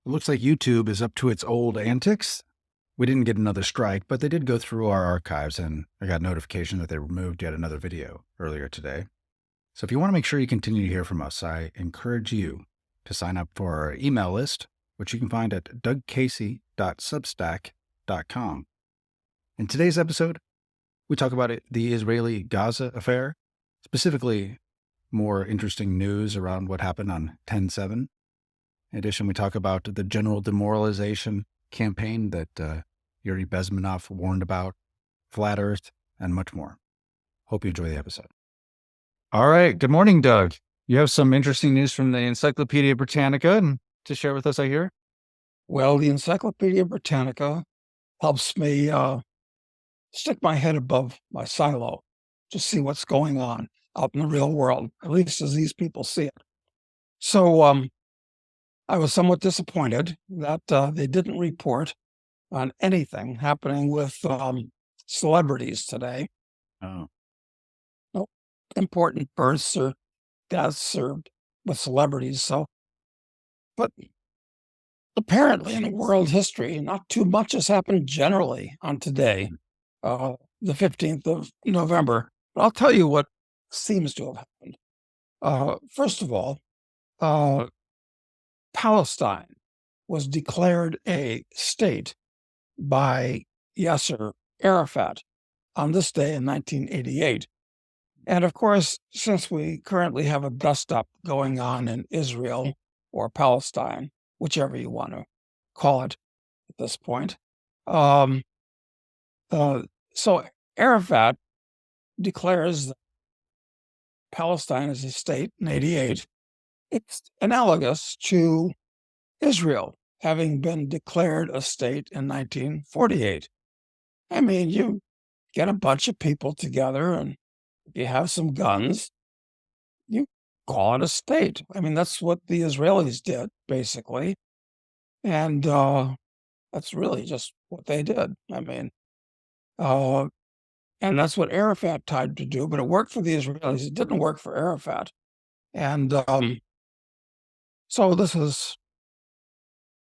It looks like YouTube is up to its old antics. We didn't get another strike, but they did go through our archives, and I got notification that they removed yet another video earlier today. So if you want to make sure you continue to hear from us, I encourage you to sign up for our email list, which you can find at dougcasey.substack.com. In today's episode, we talk about the Israeli-Gaza affair, specifically more interesting news around what happened on 10/7. In addition, we talk about the general demoralization campaign that Yuri Bezmenov warned about, flat Earth, and much more. Hope you enjoy the episode. All right. Good morning, Doug. You have some interesting news from the Encyclopedia Britannica to share with us, I hear? Well, the Encyclopedia Britannica helps me stick my head above my silo to see what's going on out in the real world, at least as these people see it. So I was somewhat disappointed that they didn't report on anything happening with celebrities today. Oh. No important births or deaths or with celebrities. So, but apparently in world history, not too much has happened generally on today, the 15th of November. But I'll tell you what seems to have happened. First of all, Palestine was declared a state by Yasser Arafat on this day in 1988. And of course, since we currently have a dust-up going on in Israel or Palestine, whichever you want to call it at this point, so Arafat declares that Palestine is a state in 88. It's analogous to Israel having been declared a state in 1948. I mean, you get a bunch of people together and you have some guns, you call it a state. I mean, that's what the Israelis did, basically. And that's really just what they did. I mean, and that's what Arafat tried to do, but it worked for the Israelis. It didn't work for Arafat. And so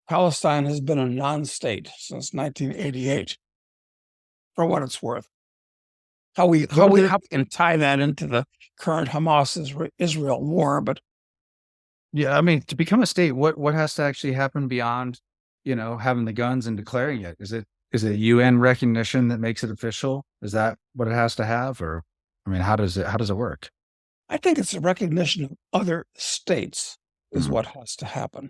Palestine has been a non-state since 1988, for what it's worth. How we can tie that into the current Hamas-Israel war, but yeah, I mean, to become a state, what has to actually happen beyond, having the guns and declaring it? Is it UN recognition that makes it official? Is that what it has to have? Or, I mean, how does it work? I think it's a recognition of other states is what has to happen.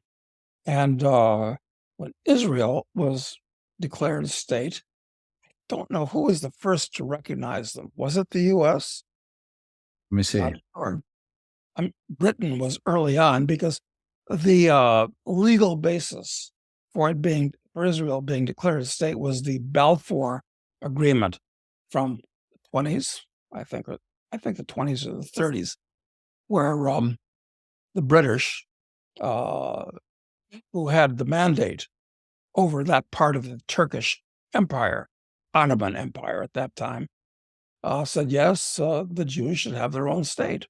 And when Israel was declared a state, I don't know who was the first to recognize them. Was it the U.S.? Let me see. Britain was early on because the legal basis for Israel being declared a state was the Balfour Agreement from the 20s, I think the 20s or the 30s, where the British, who had the mandate over that part of the Turkish Empire, Ottoman Empire at that time, said, yes, the Jews should have their own state.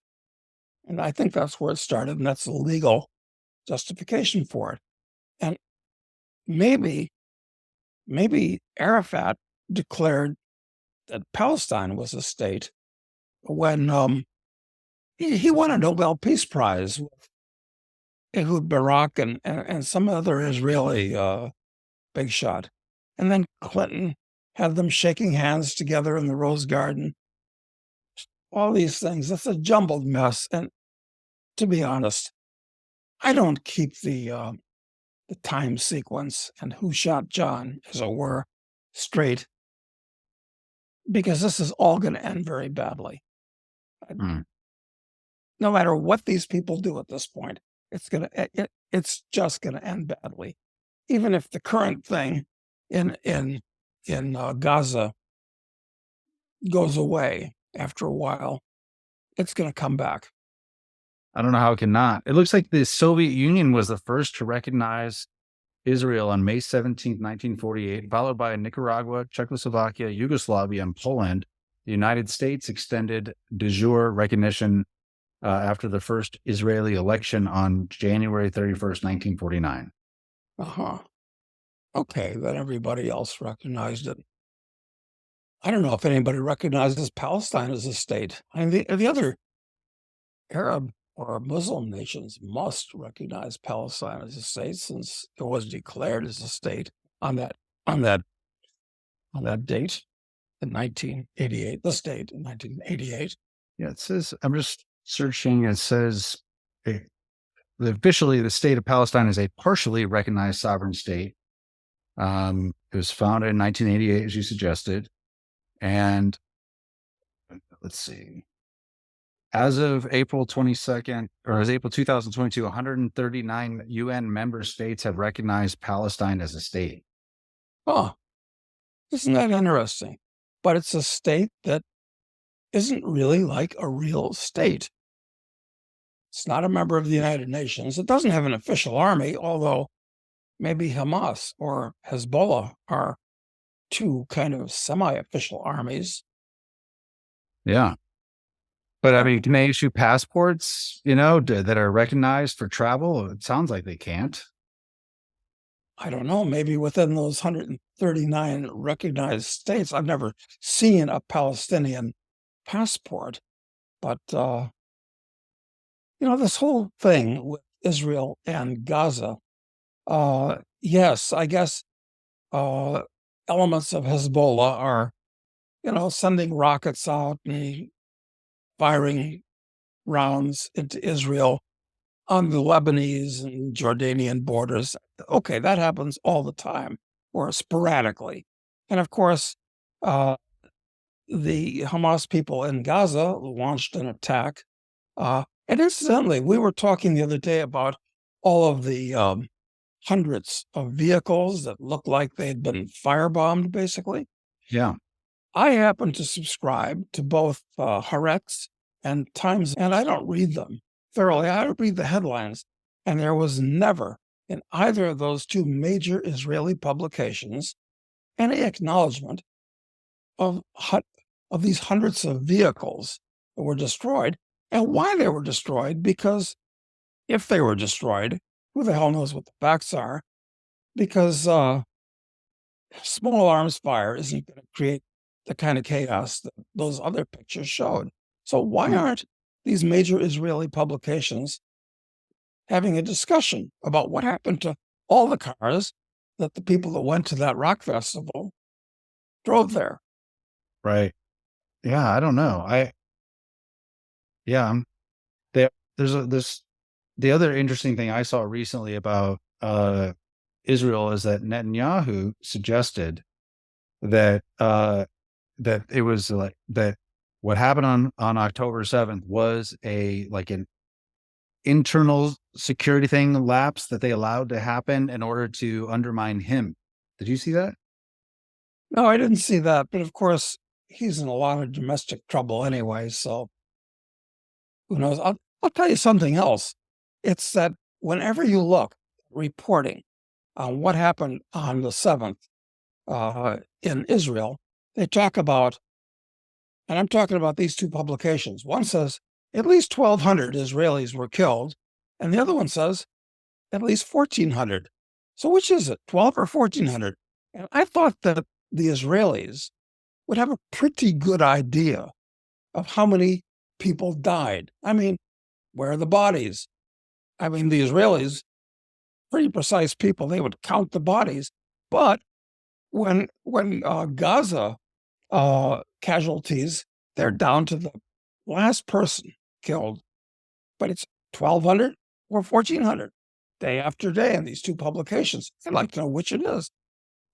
And I think that's where it started, and that's the legal justification for it. And maybe Arafat declared that Palestine was a state when he won a Nobel Peace Prize with Ehud Barak and some other Israeli big shot. And then Clinton had them shaking hands together in the Rose Garden. All these things. That's a jumbled mess. And to be honest, I don't keep the time sequence and who shot John, as it were, straight, because this is all going to end very badly. No matter what these people do at this point, it's just going to end badly. Even if the current thing in Gaza goes away after a while, it's going to come back. I don't know how it can not. It looks like the Soviet Union was the first to recognize Israel on May 17, 1948, followed by Nicaragua, Czechoslovakia, Yugoslavia, and Poland. The United States extended de jure recognition after the first Israeli election on January 31st, 1949. Uh-huh. Okay, then everybody else recognized it. I don't know if anybody recognizes Palestine as a state. I mean, the other Arab or Muslim nations must recognize Palestine as a state since it was declared as a state on that on that on that date in 1988. The state in 1988. Yeah, it says, I'm just searching, it says eh, officially the state of Palestine is a partially recognized sovereign state. It was founded in 1988, as you suggested. And let's see, as of April 22nd, or as April 2022, 139 UN member states have recognized Palestine as a state. Oh, isn't that interesting? But it's a state that isn't really like a real state. It's not a member of the United Nations. It doesn't have an official army, although maybe Hamas or Hezbollah are two kind of semi-official armies. Yeah. But I mean, can they issue passports, that are recognized for travel? It sounds like they can't. I don't know, maybe within those 139 recognized states. I've never seen a Palestinian passport, but, this whole thing with Israel and Gaza, yes, I guess elements of Hezbollah are, sending rockets out and firing rounds into Israel on the Lebanese and Jordanian borders. Okay, that happens all the time or sporadically. And of course, the Hamas people in Gaza launched an attack. And incidentally, we were talking the other day about all of the hundreds of vehicles that looked like they'd been firebombed, basically. Yeah. I happen to subscribe to both Haaretz and Times, and I don't read them thoroughly. I read the headlines, and there was never in either of those two major Israeli publications any acknowledgement of these hundreds of vehicles that were destroyed and why they were destroyed. Because if they were destroyed, who the hell knows what the facts are? Because small arms fire isn't going to create the kind of chaos that those other pictures showed. So why aren't these major Israeli publications having a discussion about what happened to all the cars that the people that went to that rock festival drove there? Right. Yeah. I don't know. Yeah. There's the other interesting thing I saw recently about Israel is that Netanyahu suggested that that it was like that what happened on October 7th was an internal security thing lapse that they allowed to happen in order to undermine him. Did you see that? No, I didn't see that. But of course, he's in a lot of domestic trouble anyway. So who knows? I'll tell you something else. It's that whenever you look reporting on what happened on the 7th in Israel, they talk about, and I'm talking about these two publications. One says at least 1,200 Israelis were killed, and the other one says at least 1,400. So which is it, 12 or 1,400? And I thought that the Israelis would have a pretty good idea of how many people died. I mean, where are the bodies? I mean, the Israelis, pretty precise people, they would count the bodies. But when Gaza casualties, they're down to the last person killed, but it's 1,200 or 1,400 day after day in these two publications. I'd like to know which it is.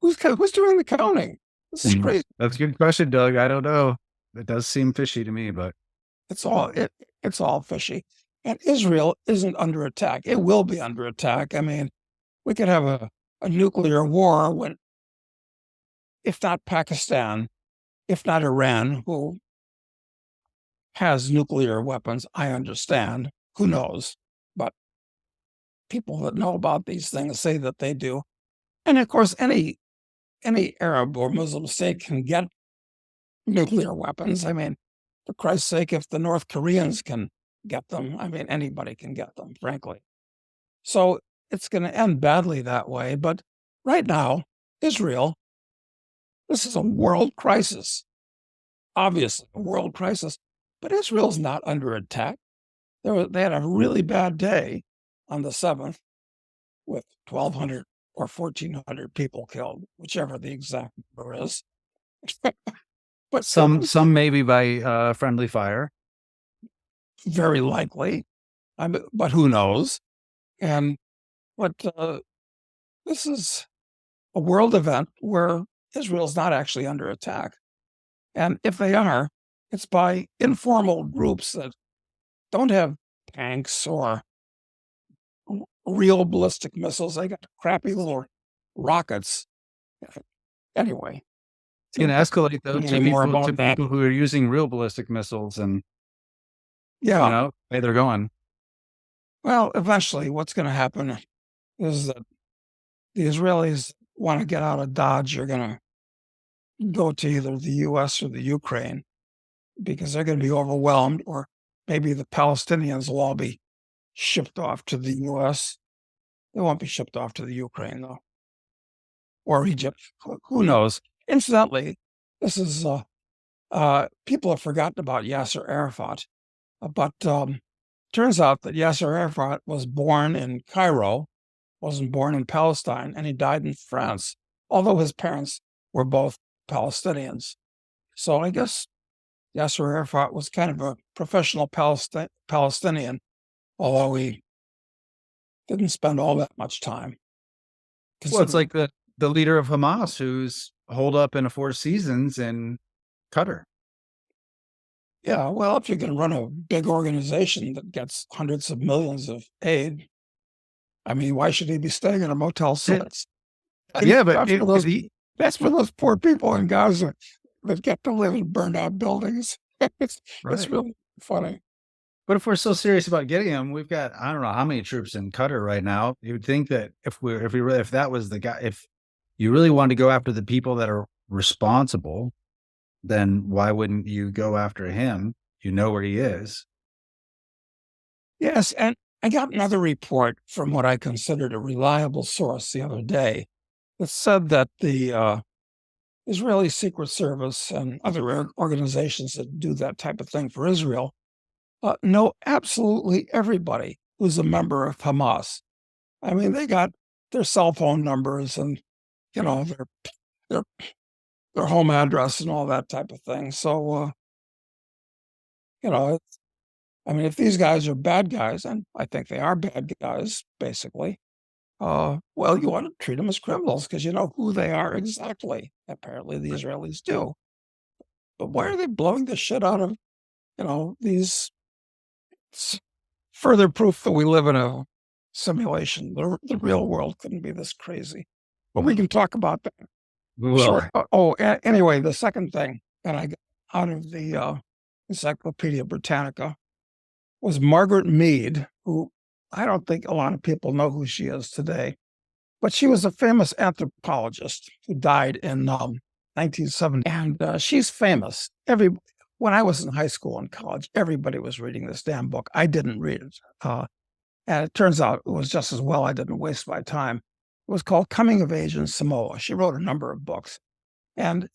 Who's doing the counting? This is crazy. That's a good question, Doug. I don't know. It does seem fishy to me, but It's all fishy. And Israel isn't under attack. It will be under attack. I mean, we could have a nuclear war when, if not Pakistan, if not Iran, who has nuclear weapons, I understand. Who knows? But people that know about these things say that they do. And of course, any Arab or Muslim state can get nuclear weapons. I mean, for Christ's sake, if the North Koreans can get them, I mean, anybody can get them, frankly. So it's going to end badly that way. But right now, Israel, this is a world crisis, obviously a world crisis, but Israel's not under attack. They had a really bad day on the 7th with 1,200 or 1,400 people killed, whichever the exact number is. But Some maybe by friendly fire. very likely, but who knows? And but this is a world event where Israel's not actually under attack, and if they are, it's by informal groups that don't have tanks or real ballistic missiles. They got crappy little rockets. Anyway, It's going to escalate though to more people about that. who are using real ballistic missiles, and Yeah. way they're going. Well, eventually, what's going to happen is that the Israelis want to get out of Dodge. You're going to go to either the U.S. or the Ukraine because they're going to be overwhelmed, or maybe the Palestinians will all be shipped off to the U.S. They won't be shipped off to the Ukraine, though, or Egypt. Who knows? Incidentally, this is people have forgotten about Yasser Arafat, but turns out that Yasser Arafat was born in Cairo, wasn't born in Palestine, and he died in France, although his parents were both Palestinians. So I guess Yasser Arafat was kind of a professional Palestinian, although he didn't spend all that much time. Well, it's like the leader of Hamas who's holed up in a Four Seasons in Qatar. Yeah, well, if you can run a big organization that gets hundreds of millions of aid, I mean, why should he be staying in a Motel 6? Yeah, but that's for those poor people in Gaza that get to live in burned out buildings. It's really funny. But if we're so serious about getting them, we've got I don't know how many troops in Qatar right now. You would think that if that was the guy, if you really wanted to go after the people that are responsible, then why wouldn't you go after him? You know where he is. Yes, and I got another report from what I considered a reliable source the other day that said that the Israeli Secret Service and other organizations that do that type of thing for Israel know absolutely everybody who's a member of Hamas. I mean, they got their cell phone numbers and their home address and all that type of thing. So I mean, if these guys are bad guys, and I think they are bad guys, basically, well, you want to treat them as criminals because you know who they are exactly. Apparently, the Israelis do. But why are they blowing the shit out of, these further proof that we live in a simulation? The real world couldn't be this crazy. But we can talk about that. Well, Anyway, the second thing that I got out of the Encyclopedia Britannica was Margaret Mead, who I don't think a lot of people know who she is today, but she was a famous anthropologist who died in 1970. And she's famous. When I was in high school and college, everybody was reading this damn book. I didn't read it. And it turns out it was just as well I didn't waste my time. It was called Coming of Age in Samoa. She wrote a number of books. And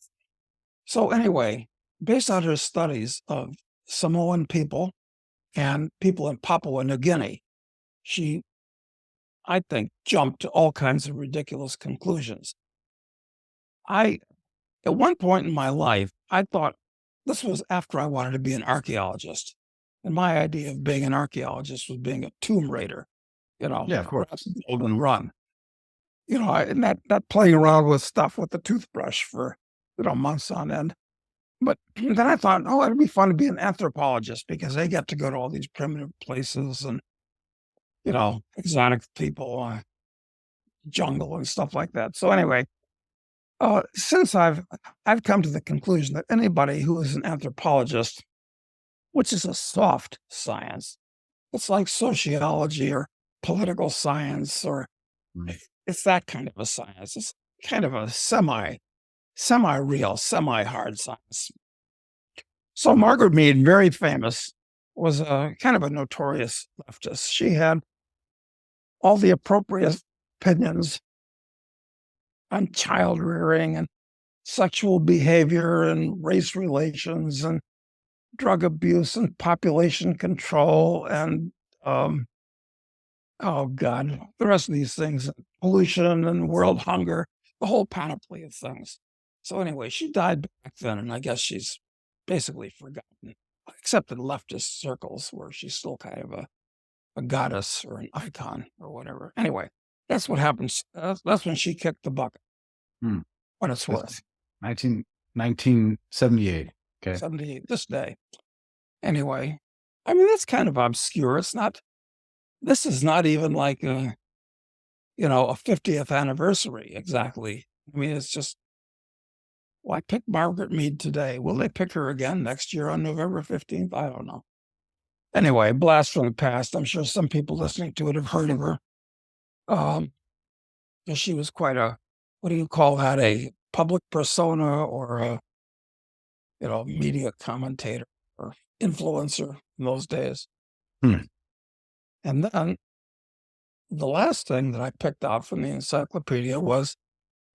so anyway, based on her studies of Samoan people and people in Papua New Guinea, she, I think, jumped to all kinds of ridiculous conclusions. At one point in my life, I thought this was after I wanted to be an archaeologist. And my idea of being an archaeologist was being a tomb raider, yeah, of course. Build and run. And that playing around with stuff with the toothbrush for, months on end. But then I thought, oh, it'd be fun to be an anthropologist because they get to go to all these primitive places and, exotic people, jungle and stuff like that. So anyway, since I've come to the conclusion that anybody who is an anthropologist, which is a soft science, it's like sociology or political science, or it's that kind of a science. It's kind of a semi-real, semi-hard science. So Margaret Mead, very famous, was a kind of a notorious leftist. She had all the appropriate opinions on child rearing and sexual behavior and race relations and drug abuse and population control and oh God, the rest of these things, pollution and world hunger, the whole panoply of things. So anyway, she died back then, and I guess she's basically forgotten, except in leftist circles where she's still kind of a goddess or an icon or whatever. Anyway, that's what happens. That's when she kicked the bucket, Hmm. what it's That's worth. 1978. Okay. 78, this day. Anyway, I mean, that's kind of obscure. It's not, this is not even like a 50th anniversary exactly. I mean, it's just, why pick Margaret Mead today? Will they pick her again next year on November 15th? I don't know. Anyway, blast from the past. I'm sure some people listening to it have heard of her. Um, she was quite a, what do you call that? A public persona or a, media commentator or influencer in those days. Hmm. And then the last thing that I picked out from the encyclopedia was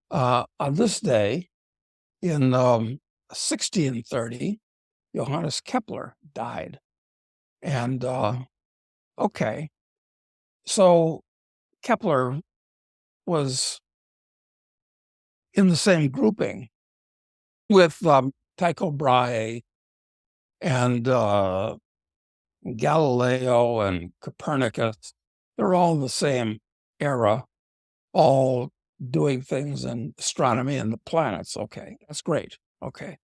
on this day in 1630, Johannes Kepler died. And okay, so Kepler was in the same grouping with Tycho Brahe and Galileo and Copernicus. They're all in the same era, all doing things in astronomy and the planets. Okay, that's great. Okay.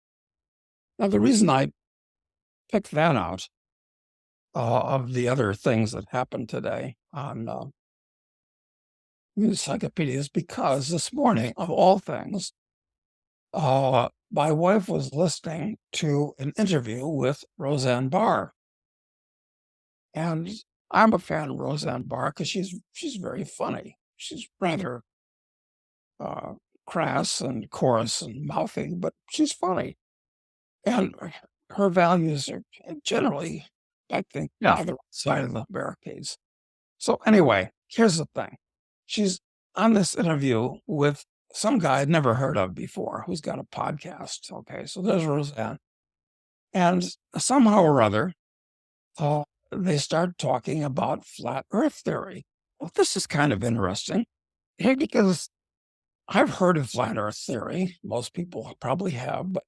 Now, the reason I picked that out of the other things that happened today on encyclopedia is because this morning, of all things, my wife was listening to an interview with Roseanne Barr. And I'm a fan of Roseanne Barr because she's very funny. She's rather crass and coarse and mouthy, but she's funny. And her values are generally, I think, on the right side of the barricades. So anyway, here's the thing. She's on this interview with some guy I'd never heard of before who's got a podcast. Okay, so there's Roseanne. And somehow or other, they start talking about flat Earth theory. Well, this is kind of interesting because I've heard of flat Earth theory. Most people probably have, but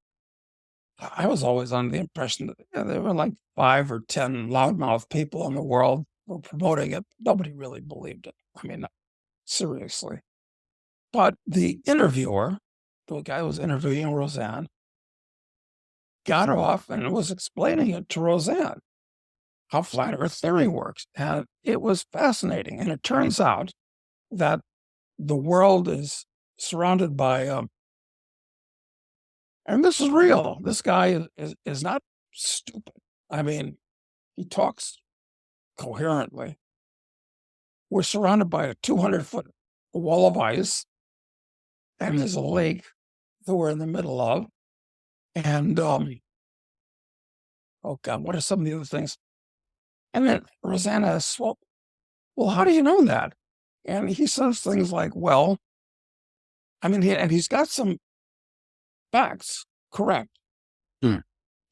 I was always under the impression that there were like 5 or 10 loudmouth people in the world who were promoting it. Nobody really believed it. I mean, seriously. But the interviewer, the guy who was interviewing Roseanne, got off and was explaining it to Roseanne, how flat Earth theory works. And it was fascinating. And it turns out that the world is surrounded by, and this is real. This guy is not stupid. I mean, he talks coherently. We're surrounded by a 200-foot wall of ice, and there's a lake that we're in the middle of. And, oh God, what are some of the other things? And then Rosanna asks, well, how do you know that? And he says things like, well, I mean, he's got some facts correct. Hmm.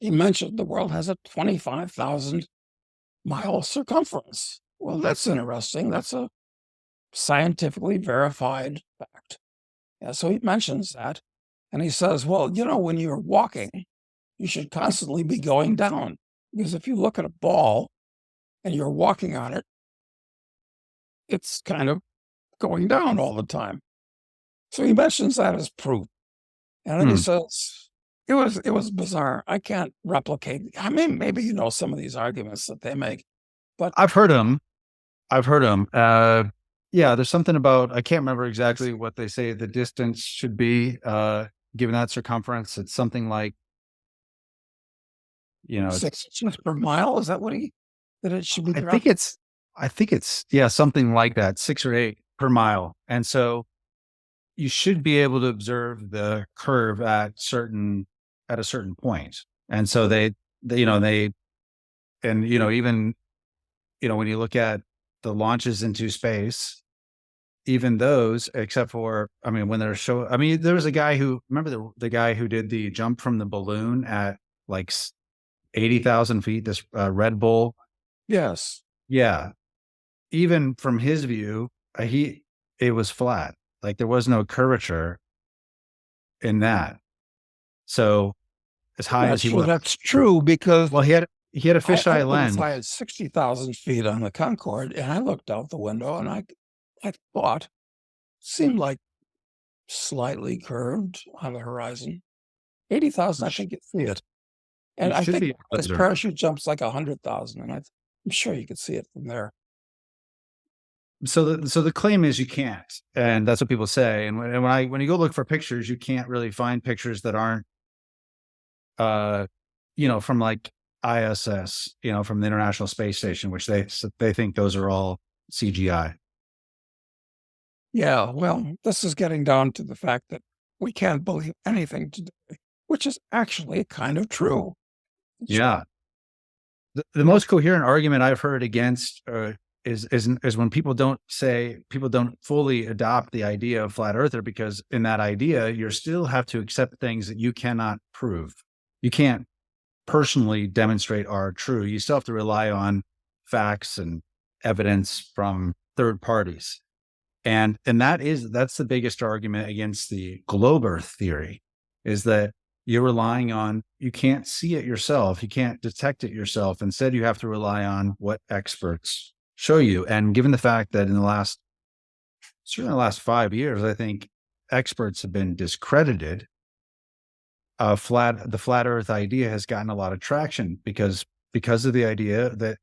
He mentioned the world has a 25,000-mile circumference. Well, that's interesting. That's a scientifically verified fact. Yeah, so he mentions that. And he says, well, when you're walking, you should constantly be going down. Because if you look at a ball and you're walking on it, it's kind of going down all the time. So he mentions that as proof. And then he says, it was bizarre. I can't replicate. I mean, maybe some of these arguments that they make, but I've heard them. Yeah, there's something about, I can't remember exactly what they say the distance should be, given that circumference. It's something like, 6 inches per mile. Is that that it should be? I think it's, yeah, something like that, 6 or 8 per mile. And so you should be able to observe the curve at a certain point. And so they, even, when you look at the launches into space, even those, except for, I mean, when they're there was a guy who, remember the guy who did the jump from the balloon at like 80,000 feet, this Red Bull. Yes. Yeah. Even from his view, it was flat. Like there was no curvature in that. So as I'm high not as he sure was, that's true because well, he had a I fisheye was as lens. high as 60,000 feet on the Concorde, and I looked out the window and I thought, seemed like slightly curved on the horizon. 80,000, I think you see it. You And I should think be able his to. parachute jumps like 100,000, and I'm sure you could see it from there. So the claim is you can't, and that's what people say. And when you go look for pictures, you can't really find pictures that aren't, from like ISS, from the International Space Station, which they think those are all CGI. Yeah, well, this is getting down to the fact that we can't believe anything today, which is actually kind of true. Yeah. The most coherent argument I've heard against is when people don't fully adopt the idea of flat earther, because in that idea you still have to accept things that you cannot prove. You can't personally demonstrate are true. You still have to rely on facts and evidence from third parties. And that's the biggest argument against the globe earth theory, is that you're relying on, you can't see it yourself, you can't detect it yourself. Instead, you have to rely on what experts show you. And given the fact that certainly the last 5 years, I think experts have been discredited, the flat earth idea has gotten a lot of traction because of the idea that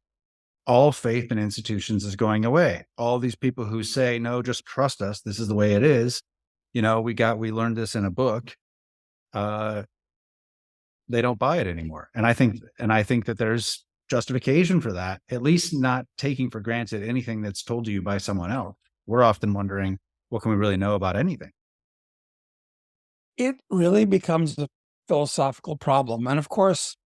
all faith in institutions is going away. All these people who say, no, just trust us, this is the way it is. We learned this in a book. They don't buy it anymore. And I think that there's justification for that, at least not taking for granted anything that's told to you by someone else. We're often wondering, what can we really know about anything? It really becomes a philosophical problem. And of course,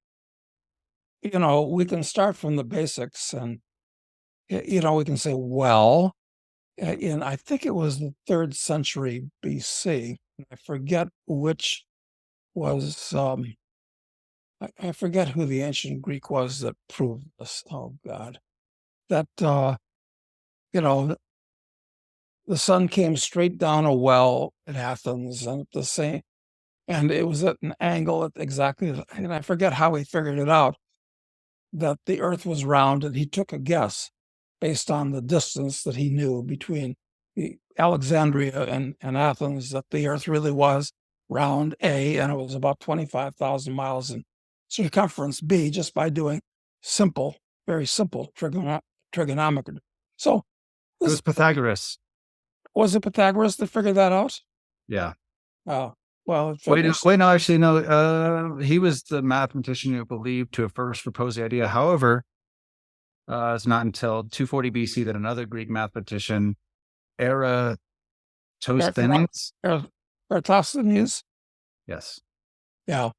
we can start from the basics and, we can say, well, I think it was the 3rd century BC. I forget which was, I forget who the ancient Greek was that proved this. Oh, God. That, you know, the sun came straight down a well at Athens and and it was at an angle at exactly, and I forget how he figured it out, that the earth was round, and he took a guess based on the distance that he knew between Alexandria and Athens, that the earth really was round A, and it was about 25,000 miles in circumference B, just by doing very simple trigonometry. So It was Pythagoras. was it Pythagoras that figured that out? Yeah. Oh, well, No, actually, no. He was the mathematician who believed to have first proposed the idea. However, it's not until 240 BC that another Greek mathematician, Eratosthenes. Eratosthenes. Yes. Yeah,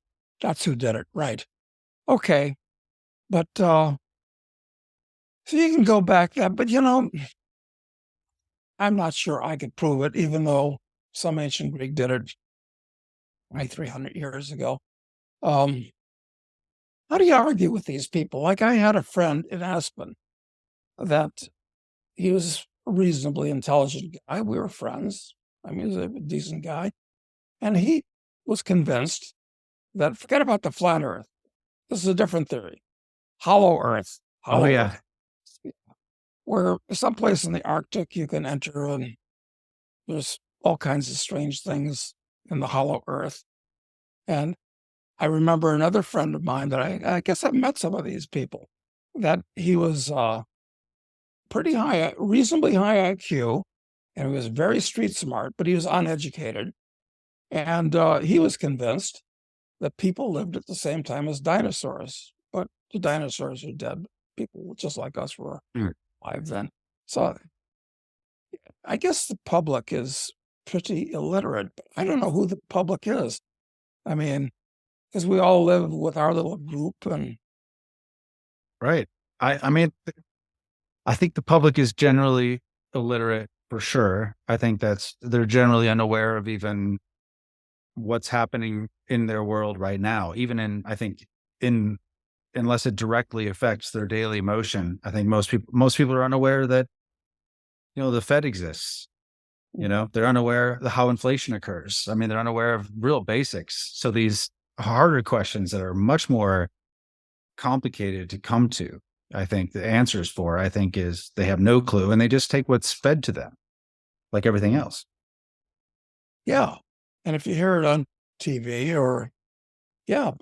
that's who did it. Right. Okay. But so you can go back that, but I'm not sure I could prove it, even though some ancient Greek did it 300 years ago. How do you argue with these people? Like, I had a friend in Aspen that he was a reasonably intelligent guy. We were friends. I mean, he was a decent guy. And he was convinced that, forget about the flat earth. This is a different theory. Hollow earth. Oh, Hollow yeah. earth. Where someplace in the Arctic you can enter, and there's all kinds of strange things in the hollow earth. And I remember another friend of mine that I guess I've met some of these people, that he was pretty high, reasonably high IQ, and he was very street smart, but he was uneducated. And he was convinced that people lived at the same time as dinosaurs, but the dinosaurs are dead. People just like us were alive then. So I guess the public is pretty illiterate, but I don't know who the public is. I mean, because we all live with our little group, and Right. I mean, I think the public is generally illiterate for sure. I think they're generally unaware of even what's happening in their world right now. Even I think in unless it directly affects their daily motion, I think most people are unaware that the Fed exists. They're unaware of how inflation occurs. I mean, they're unaware of real basics. So these harder questions that are much more complicated to come to, I think the answers for, I think, is they have no clue and they just take what's fed to them, like everything else. Yeah. And if you hear it on TV or, yeah,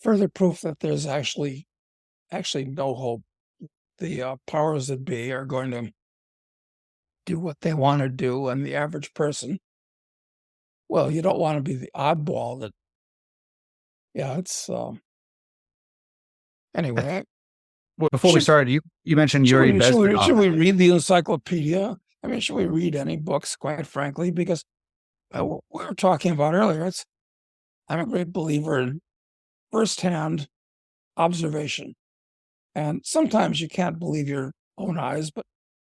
further proof that there's actually no hope. The powers that be are going to do what they want to do, and the average person, well, you don't want to be the oddball that, yeah, it's anyway. Before we Should started, you mentioned Yuri Bezmenov. should we read the encyclopedia? I mean, should we read any books? Quite frankly, because we were talking about earlier, I'm a great believer in firsthand observation, and sometimes you can't believe your own eyes, but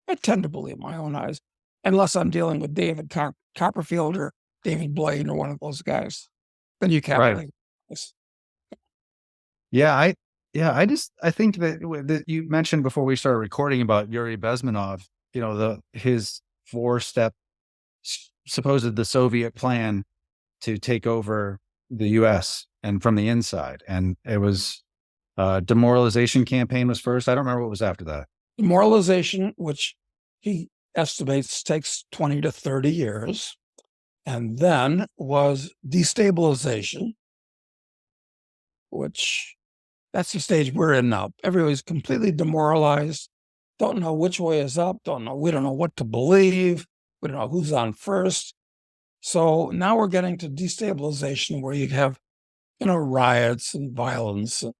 I tend to believe my own eyes, unless I'm dealing with David Copperfield or David Blaine or one of those guys. Then you can't Right. believe this. Yeah, I think that you mentioned before we started recording about Yuri Bezmenov, his four-step supposed the Soviet plan to take over the US and from the inside. And it was demoralization campaign was first. I don't remember what was after that. Demoralization, which he estimates takes 20 to 30 years, and then was destabilization, which that's the stage we're in now. Everybody's completely demoralized, don't know which way is up, we don't know what to believe, we don't know who's on first. So now we're getting to destabilization where you have, riots and violence and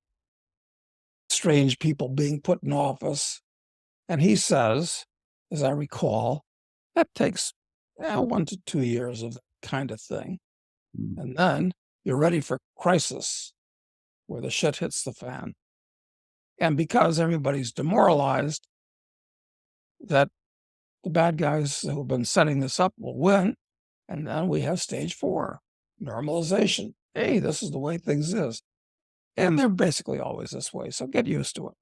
strange people being put in office. And he says, as I recall, that takes 1 to 2 years of that kind of thing. And then you're ready for crisis where the shit hits the fan. And because everybody's demoralized, that the bad guys who've been setting this up will win. And then we have stage 4, normalization. Hey, this is the way things is. And they're basically always this way. So get used to it.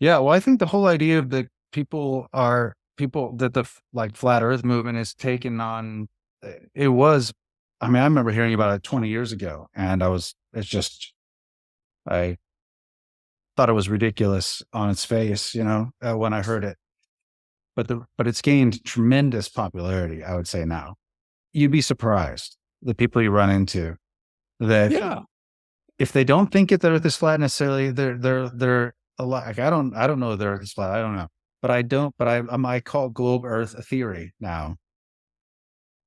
Yeah, well, I think the whole idea of the people that like flat Earth movement is taken on. It was, I mean, I remember hearing about it 20 years ago, and I thought it was ridiculous on its face, when I heard it. But it's gained tremendous popularity, I would say now. You'd be surprised the people you run into that Yeah. if they don't think the Earth is flat necessarily, they're a lot. Like I don't know the Earth is flat. I don't know, but I call globe Earth a theory now.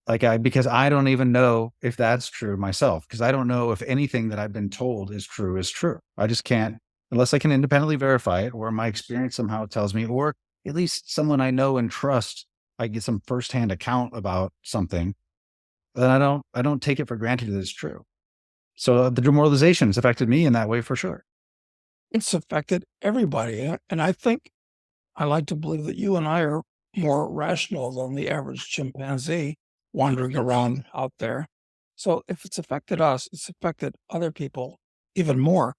Because I don't even know if that's true myself, because I don't know if anything that I've been told is true is true. I just can't, unless I can independently verify it, or my experience somehow tells me, or at least someone I know and trust, I get some firsthand account about something, then I don't take it for granted that it's true. So the demoralization has affected me in that way for sure. It's affected everybody. And I think I like to believe that you and I are more rational than the average chimpanzee wandering around out there. So if it's affected us, it's affected other people even more.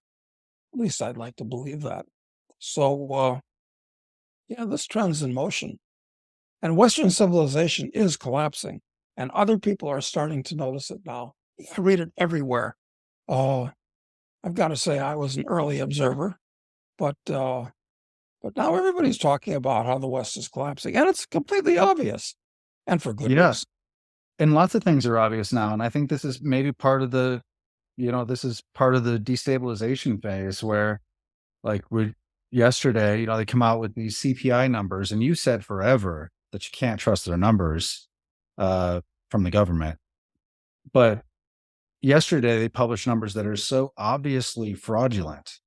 At least I'd like to believe that. So, yeah, this trend's in motion. And Western civilization is collapsing, and other people are starting to notice it now. I read it everywhere. Oh, I've got to say I was an early observer, but now everybody's talking about how the West is collapsing, and it's completely obvious, and for good Yes. reason. And lots of things are obvious now. And I think this is maybe part of this is part of the destabilization phase where yesterday, they come out with these CPI numbers, and you said forever that you can't trust their numbers from the government. But yesterday they published numbers that are so obviously fraudulent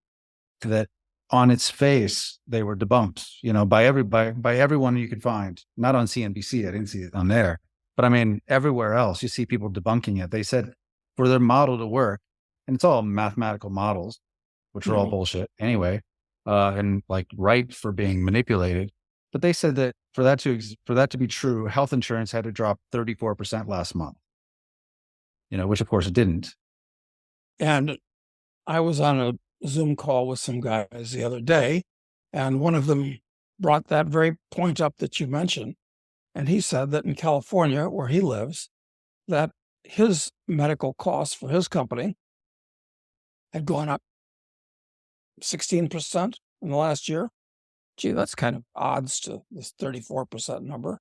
that on its face they were debunked, by everyone you could find. Not on CNBC, I didn't see it on there, but I mean everywhere else you see people debunking it. They said for their model to work, and it's all mathematical models, which are all bullshit anyway. and like ripe for being manipulated. But they said that for that to be true, health insurance had to drop 34% last month. Which of course it didn't. And I was on a Zoom call with some guys the other day, and one of them brought that very point up that you mentioned. And he said that in California, where he lives, that his medical costs for his company had gone up 16% in the last year. Gee, that's kind of odds to this 34% number.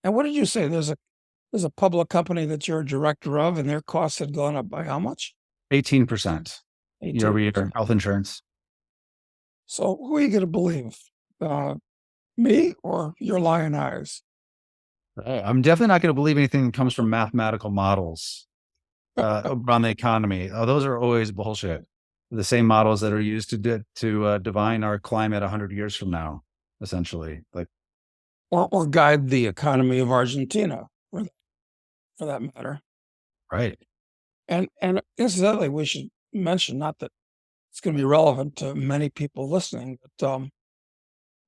And what did you say? There's a public company that you're a director of, and their costs had gone up by how much? 18% year over year 18%. health insurance. So who are you going to believe? Me or your lying eyes? I'm definitely not going to believe anything that comes from mathematical models around the economy. Those are always bullshit. The same models that are used to divine our climate 100 years from now, essentially. Like, Or guide the economy of Argentina, for that matter. right. And incidentally, we should mention, not that it's going to be relevant to many people listening, but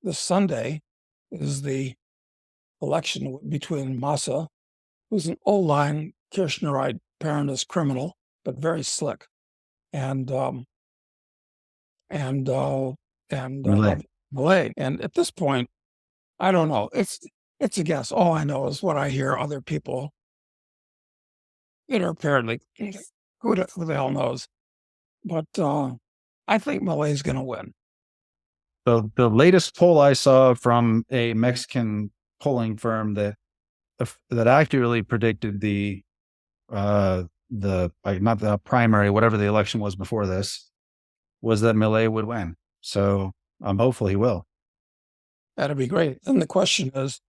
this Sunday is the election between Massa, who's an old-line Kirchnerite Peronist criminal, but very slick, and and Relay. Malay. And at this point, I don't know. It's a guess. All I know is what I hear other people that are apparently who the hell knows. But I think Malay's going to win. The latest poll I saw from a Mexican polling firm that accurately predicted not the primary, whatever the election was before this, was that Milei would win. So I'm hopeful he will. That'd be great. And the question is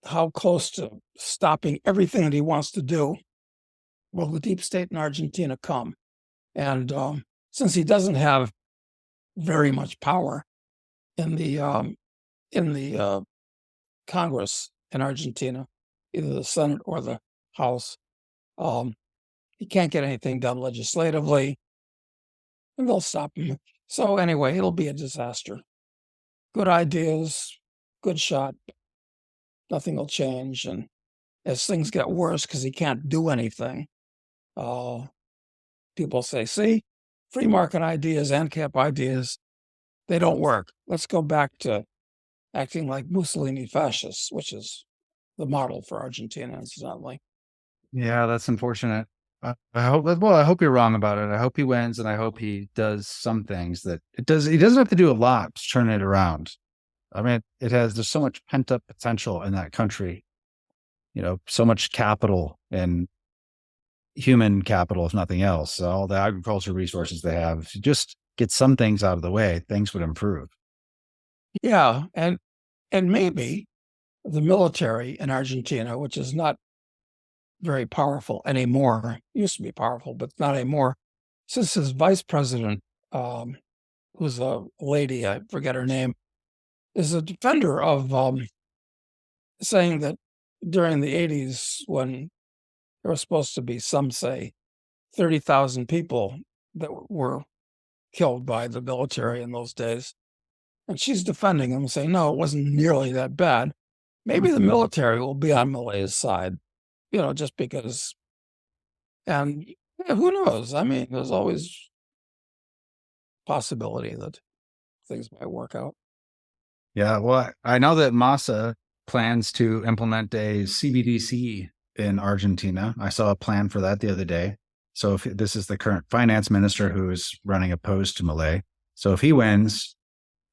how close to stopping everything that he wants to do will the deep state in Argentina come? And since he doesn't have very much power in the Congress in Argentina, either the Senate or the House, he can't get anything done legislatively, and they'll stop him. So anyway, it'll be a disaster. Good ideas, good shot, nothing will change. And as things get worse because he can't do anything, people say, see, free market ideas, ANCAP ideas, they don't work. Let's go back to acting like Mussolini fascists, which is the model for Argentina, incidentally. Yeah, that's unfortunate. I hope you're wrong about it. I hope he wins, and I hope he does some things that he doesn't have to do a lot to turn it around. I mean, there's so much pent up potential in that country, so much capital and human capital, if nothing else, all the agricultural resources they have. If you just get some things out of the way, things would improve. Yeah. And maybe the military in Argentina, which is not very powerful anymore, used to be powerful, but not anymore, since his vice president, who's a lady, I forget her name, is a defender of saying that during the 80s, when there were supposed to be, some say, 30,000 people that were killed by the military in those days. And she's defending him, saying, no, it wasn't nearly that bad. Maybe the military will be on Malay's side, just because. And yeah, who knows? I mean, there's always possibility that things might work out. Yeah, well, I know that Massa plans to implement a CBDC in Argentina. I saw a plan for that the other day. So if this is the current finance minister who is running opposed to Milei, so if he wins,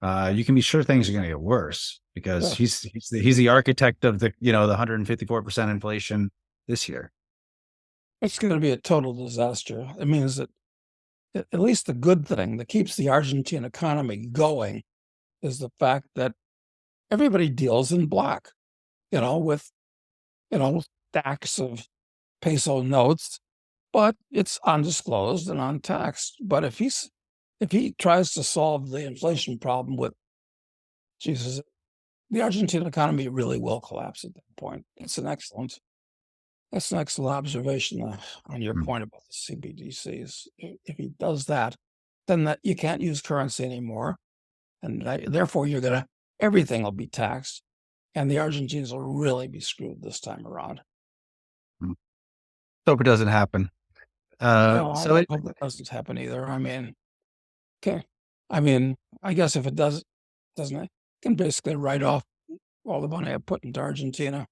you can be sure things are going to get worse because he's the architect of the 154% inflation this year. It's going to be a total disaster. It means that at least the good thing that keeps the Argentine economy going is the fact that everybody deals in black, with stacks of peso notes, but it's undisclosed and untaxed. But if he tries to solve the inflation problem with Jesus, the Argentine economy really will collapse at that point. That's an excellent observation on your point about the CBDCs. If he does that, then that you can't use currency anymore, and therefore everything will be taxed, and the Argentines will really be screwed this time around. Hope it doesn't happen. No, I So it, hope that doesn't happen either. I mean, okay. I mean, I guess if it doesn't it can basically write off all the money I put into Argentina.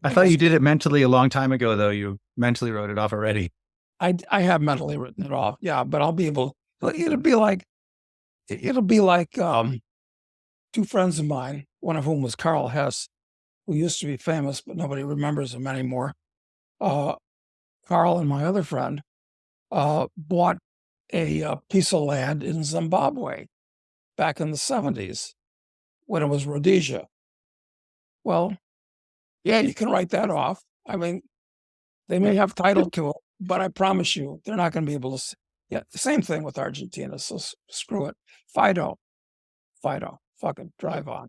I I thought guess you did it mentally a long time ago, though. You mentally wrote it off already. I have mentally written it off. Yeah, but I'll be able. It'll be like two friends of mine, one of whom was Carl Hess, who used to be famous, but nobody remembers him anymore. Uh, Carl and my other friend bought a piece of land in Zimbabwe back in the 70s when it was Rhodesia. Well, yeah, you can write that off. I mean, they may have title to it, but I promise you, they're not going to be able to. Yeah, the same thing with Argentina. So screw it. Fido, fucking drive on.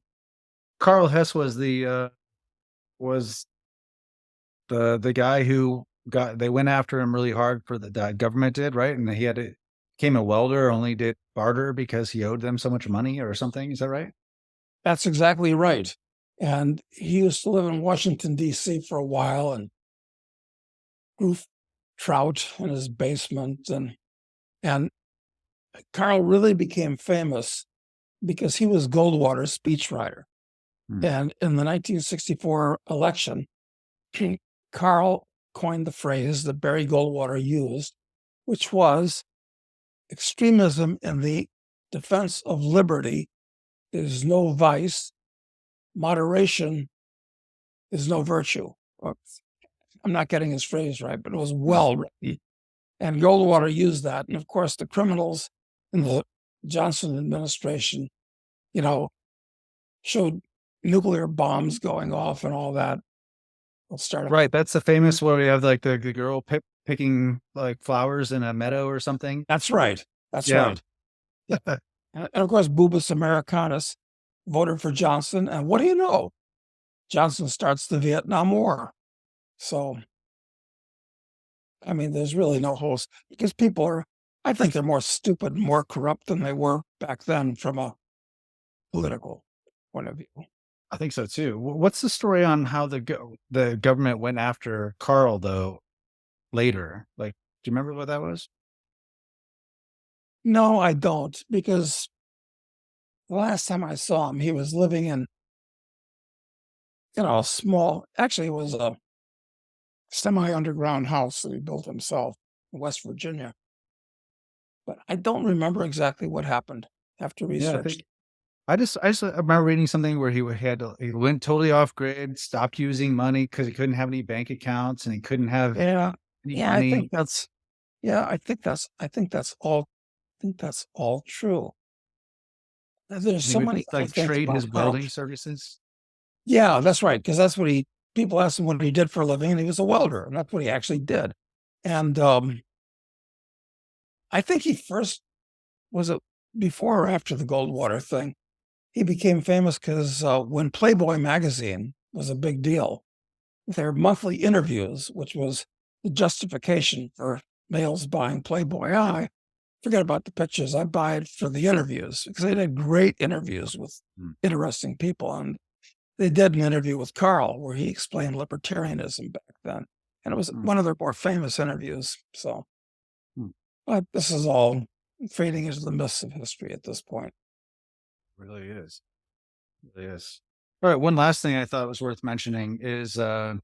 Carl Hess was the guy who they went after him really hard for the government did, right? And he had to became a welder, only did barter because he owed them so much money or something. Is that right? That's exactly right. And he used to live in Washington, D.C. for a while and grew trout in his basement. And Carl really became famous because he was Goldwater's speechwriter. Hmm. And in the 1964 election, Carl coined the phrase that Barry Goldwater used, which was extremism in the defense of liberty is no vice, moderation is no virtue. I'm not getting his phrase right, but it was well written. And Goldwater used that. And of course, the criminals in the Johnson administration, you know, showed nuclear bombs going off and all that. We'll start. Right. That's the famous where we have like the girl picking like flowers in a meadow or something. That's right. That's Yeah. right. And of course, Bubis Americanus voted for Johnson. And what do you know? Johnson starts the Vietnam War. So, I mean, there's really no host because I think they're more stupid, more corrupt than they were back then from a political point of view. I think so too. What's the story on how the government went after Carl though later? Like, do you remember what that was? No, I don't, because the last time I saw him, he was living in, a small, actually, it was a semi underground house that he built himself in West Virginia. But I don't remember exactly what happened. Have to Yeah, I research. think I just remember reading something where he went totally off grid, stopped using money because he couldn't have any bank accounts and he couldn't have Yeah, any yeah, I think money. that's, yeah, I think that's all true. There's And he so would many other like things trade about his Carl. welding services. Yeah, that's right. Because that's what people asked him what he did for a living, and he was a welder, and that's what he actually did. And I think he first was it before or after the Goldwater thing. He became famous because when Playboy magazine was a big deal, their monthly interviews, which was the justification for males buying Playboy. I forget about the pictures. I buy it for the interviews because they did great interviews with Hmm. interesting people. And they did an interview with Carl where he explained libertarianism back then. And it was Hmm. one of their more famous interviews. So, Hmm. but this is all fading into the mists of history at this point. Really is. Really is. All right. One last thing I thought was worth mentioning is there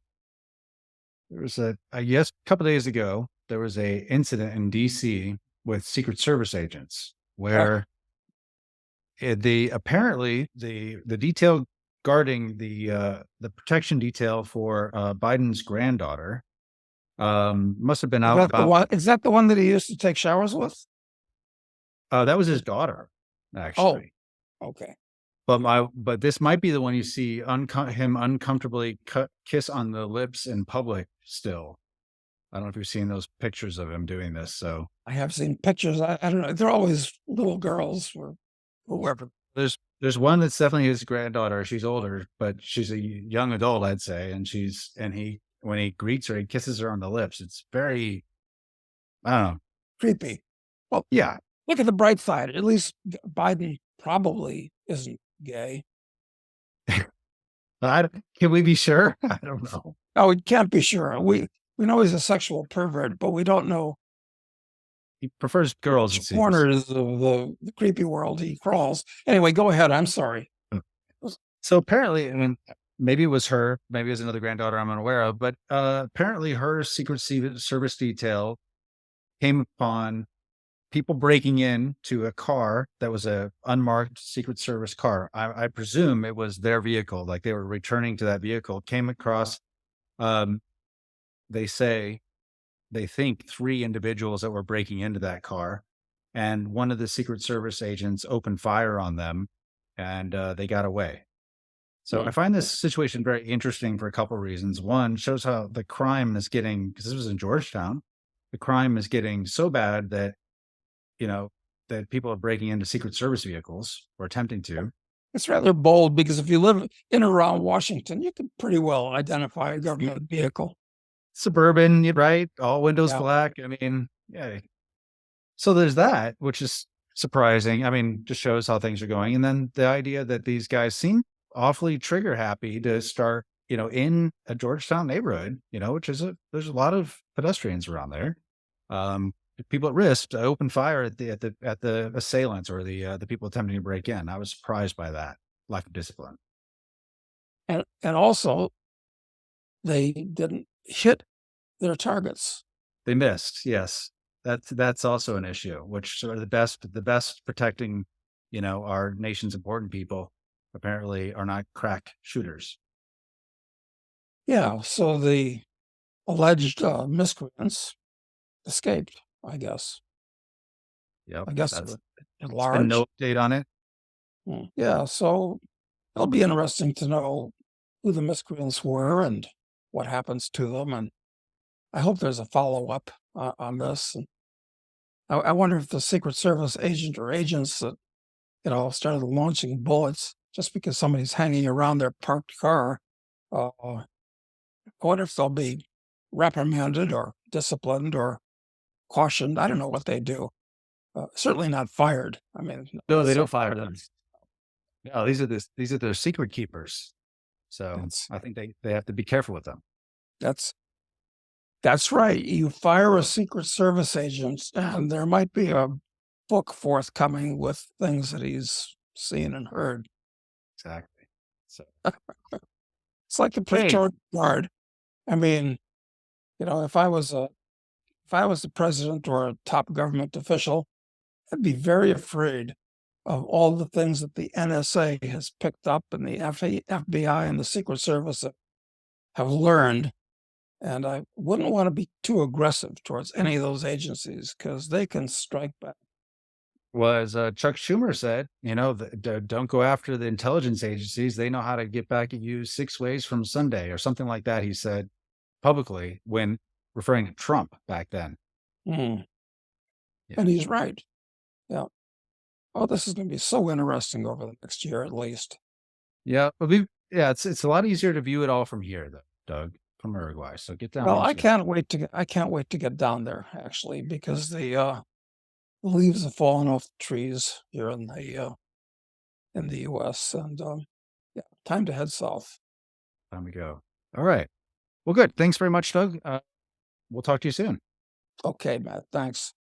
was I guess a couple days ago there was a incident in D.C. with Secret Service agents Yeah. where the apparently the detail guarding the protection detail for Biden's granddaughter must have been Is out that the about one? Is that the one that he used to take showers with? that was his daughter Oh, actually. okay. But this might be the one you see him uncomfortably kiss on the lips in public still. I don't know if you've seen those pictures of him doing this. So I have seen pictures. I don't know. They're always little girls or whoever. there's one that's definitely his granddaughter. She's older, but she's a young adult, I'd say. And he when he greets her, he kisses her on the lips. It's very I don't know. Creepy. Well, Yeah. look at the bright side. At least Biden probably isn't gay. Can we be sure? I don't know. Oh, we can't be sure. We know he's a sexual pervert, but we don't know He prefers girls, it which seems. corners of the creepy world he crawls. Anyway, go ahead. I'm sorry. So apparently, I mean, maybe it was her, maybe it was another granddaughter I'm unaware of, but apparently her Service detail came upon people breaking in to a car that was a unmarked Secret Service car. I presume it was their vehicle, like they were returning to that vehicle, came across, um, they say, they think 3 individuals that were breaking into that car, and one of the Secret Service agents opened fire on them, and they got away. So I find this situation very interesting for a couple of reasons. One, shows how the crime is getting, because this was in Georgetown, the crime is getting so bad that, you know, that people are breaking into Secret Service vehicles or attempting to. It's rather bold because if you live in or around Washington, you can pretty well identify a government vehicle. Suburban, right? All windows Yeah. black. I mean, yeah. So there's that, which is surprising. I mean, just shows how things are going. And then the idea that these guys seem awfully trigger happy to start, in a Georgetown neighborhood, which is there's a lot of pedestrians around there. People at risk to open fire at the assailants or the people attempting to break in. I was surprised by that lack of discipline. And also they didn't hit their targets. They missed, yes. That's also an issue, which are the best protecting, our nation's important people apparently are not crack shooters. Yeah. So the alleged miscreants escaped, I guess. Yep, I guess that's at it's been large. no update on it. Yeah. So it'll be interesting to know who the miscreants were and what happens to them. And I hope there's a follow up on this. And I wonder if the Secret Service agent or agents that started launching bullets just because somebody's hanging around their parked car. I wonder if they'll be reprimanded or disciplined or cautioned. I don't know what they do. Certainly not fired. I mean, No, they that's don't fire them. No, these are their secret keepers. So that's I think they have to be careful with them. that's that's right. You fire a Secret Service agent, and there might be a book forthcoming with things that he's seen and heard. Exactly. So It's like the hey, Praetorian Guard. I mean, if I was the president or a top government official, I'd be very afraid of all the things that the NSA has picked up and the FBI and the Secret Service have learned. And I wouldn't want to be too aggressive towards any of those agencies because they can strike back. was Chuck Schumer said, don't go after the intelligence agencies. They know how to get back at you 6 ways from Sunday or something like that. He said publicly when referring to Trump back then. Mm. Yeah. And he's right. Yeah. Oh, this is going to be so interesting over the next year at least. Yeah, it's a lot easier to view it all from here, though, Doug, from Uruguay. So get down Well, once you I can't wait to get down there actually because the leaves have fallen off the trees here in the US and yeah, time to head south. time to go. All right. Well, good. Thanks very much, Doug. We'll talk to you soon. Okay, Matt. Thanks.